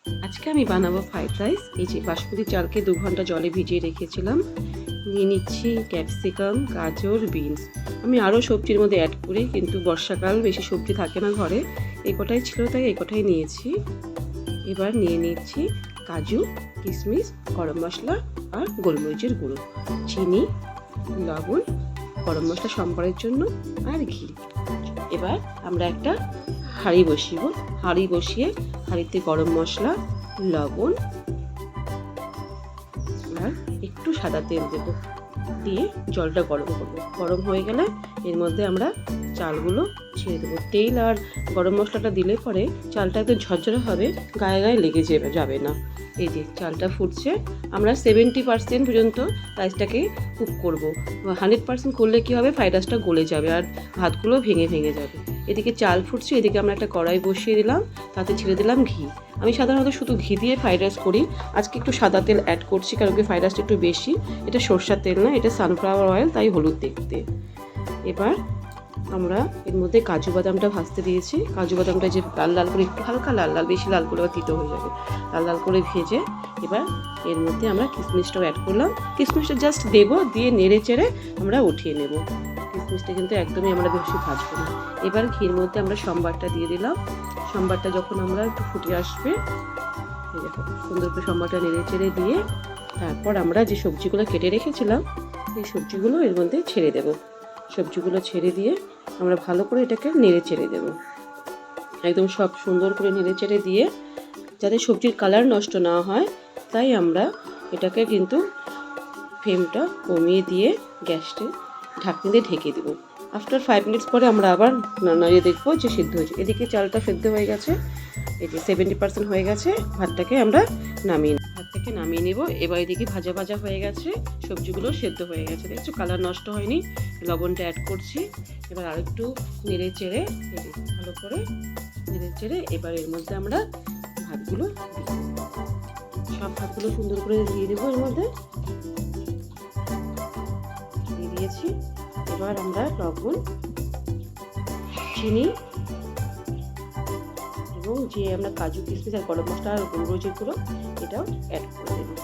আজকে আমি বানাবো ফ্রাইড রাইস। এই যে বাসমতি চালকে 2 ঘন্টা জলে ভিজিয়ে রেখেছিলাম। নিয়ে নিচ্ছি ক্যাপসিকাম, গাজর, বিনস। আমি আরও সবজির মধ্যে অ্যাড করি, কিন্তু বর্ষাকাল বেশি সবজি থাকে না ঘরে, এই কটাই ছিল তাই এই কটাই নিয়েছি। এবার নিয়ে নিচ্ছি কাজু, কিশমিশ, গরম মশলা আর গোলমরিচের গুঁড়ো, চিনি, লবণ, গরম মশলা সম্বরের জন্য আর ঘি। এবার আমরা একটা হাঁড়ি বসিয়ে হাঁড়িতে গরম মশলা, লবণ আর একটু সাদা তেল দেব, দিয়ে জলটা গরম করব। গরম হয়ে গেলে এর মধ্যে আমরা চালগুলো ছেড়ে দেবো। তেল আর গরম মশলাটা দিলে পরে চালটা একদম ঝরঝরে হবে, গায়ে গায়ে লেগে যাবে না। এই যে চালটা ফুটছে, আমরা 70% পর্যন্ত রাইসটাকে কুক করব। 100% করলে কী হবে, ফ্রাইড রাইসটা গলে যাবে আর ভাতগুলো ভেঙে ভেঙে যাবে। এদিকে চাল ফুটছে, এদিকে আমরা একটা কড়াই বসিয়ে দিলাম, তাতে ছেড়ে দিলাম ঘি। আমি সাধারণত শুধু ঘি দিয়ে ফ্রাইড রাইস করি, আজকে একটু সাদা তেল অ্যাড করছি কারণ কি ফ্রাইড রাইসটা একটু বেশি। এটা সরষের তেল না, এটা সানফ্লাওয়ার অয়েল, তাই হলুদ দেখতে। এবার আমরা এর মধ্যে কাজু বাদামটা ভাজতে দিয়েছি। কাজু বাদামটা যে লাল লাল করে, একটু হালকা লাল লাল, বেশি লাল করে তিতো হয়ে যাবে, লাল লাল করে ভেজে এবার এর মধ্যে আমরা কিশমিশটাও অ্যাড করলাম। কিশমিশটা জাস্ট দেবো, দিয়ে নেড়ে চেড়ে আমরা উঠিয়ে নেব। কিশমিশটা কিন্তু একদমই আমরা বেশি ভাজবো না। এবার ঘির মধ্যে আমরা সম্বারটা দিয়ে দিলাম। সম্বারটা যখন আমরা একটু ফুটে আসবে, এই দেখো সুন্দর করে সম্বারটা নেড়ে চেড়ে দিয়ে তারপর আমরা যে সবজিগুলো কেটে রেখেছিলাম এই সবজিগুলো এর মধ্যে ছেড়ে দেব। সবজিগুলো ছেড়ে দিয়ে আমরা ভালো করে এটাকে নেড়ে চেড়ে দেব, একদম সব সুন্দর করে নেড়ে চেড়ে দিয়ে, যাতে সবজির কালার নষ্ট না হয় তাই আমরা এটাকে কিন্তু ফ্লেমটা কমিয়ে দিয়ে গ্যাসটা ঢাকনি দিয়ে ঢেকে দেবো। আফটার 5 মিনিটস পরে আমরা আবার নাড়িয়ে দেখবো যে সিদ্ধ হয়েছে। এদিকে চালটা সেদ্ধ হয়ে গেছে, এটি 70% হয়ে গেছে। ভাতটাকে আমরা নামিয়ে নেব। এবার এদিকে ভাজা ভাজা হয়ে গেছে, সবজিগুলো সেদ্ধ হয়ে গেছে, দেখছো কালার নষ্ট হয়নি। লবণটা অ্যাড করছি, এবার আরেকটু নেড়ে চেড়ে ভালো করে নেড়ে চেড়ে এবার এর মধ্যে আমরা ভাতগুলো সব ভাতগুলো সুন্দর করে দিয়ে দেবো। এর মধ্যে দিয়ে দিয়েছি। এবার আমরা লবণ, চিনি এবং যে আমরা কাজু কিশমিশ আর গরম মশলা আর গোলমরিচের গুঁড়ো এটাও অ্যাড করে দেবো।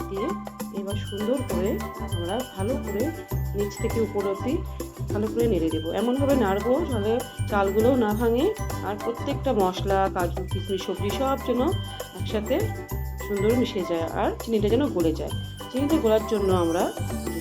দিয়ে এবার সুন্দর করে আমরা ভালো করে নিচ থেকে উপর অবধি ভালো করে নেড়ে দেবো। এমনভাবে নাড়বো তাহলে চালগুলোও না ভাঙে আর প্রত্যেকটা মশলা, কাজু, কিশমিশ, সবজি সব যেন একসাথে সুন্দর মিশে যায় আর চিনিটা যেন গলে যায়। চিনিটা গলার জন্য আমরা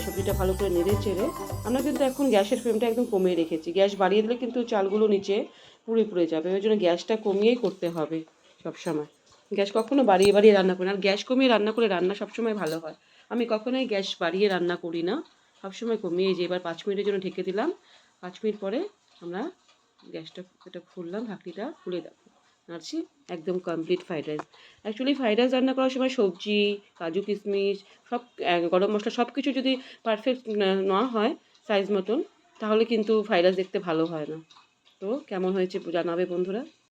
সবজিটা ভালো করে নেড়ে চেড়ে, আমরা কিন্তু এখন গ্যাসের ফ্লেমটা একদম কমিয়ে রেখেছি। গ্যাস বাড়িয়ে দিলে কিন্তু চালগুলো নিচে পুড়ে যাবে, ওই জন্য গ্যাসটা কমিয়েই করতে হবে সবসময়। গ্যাস কখনো বাড়িয়ে বাড়িয়ে রান্না করি না, আর গ্যাস কমিয়ে রান্না করে রান্না সবসময় ভালো হয়। আমি কখনোই গ্যাস বাড়িয়ে রান্না করি না, সবসময় কমিয়ে। যে এবার 5 মিনিটের জন্য ঢেকে দিলাম। 5 মিনিট পরে আমরা গ্যাসটা এটা খুললাম, ঢাকনিটা খুলে নাড়ছি। একদম complete fried rice. Actually fried rice রান্না করার সময় সবজি, কাজু কিশমিশ, সব গরম মশলা সব কিছু যদি পারফেক্ট না হয় সাইজ মতন, তাহলে কিন্তু ফ্রাইড রাইস দেখতে ভালো হয় না। তো কেমন হয়েছে জানাবে বন্ধুরা।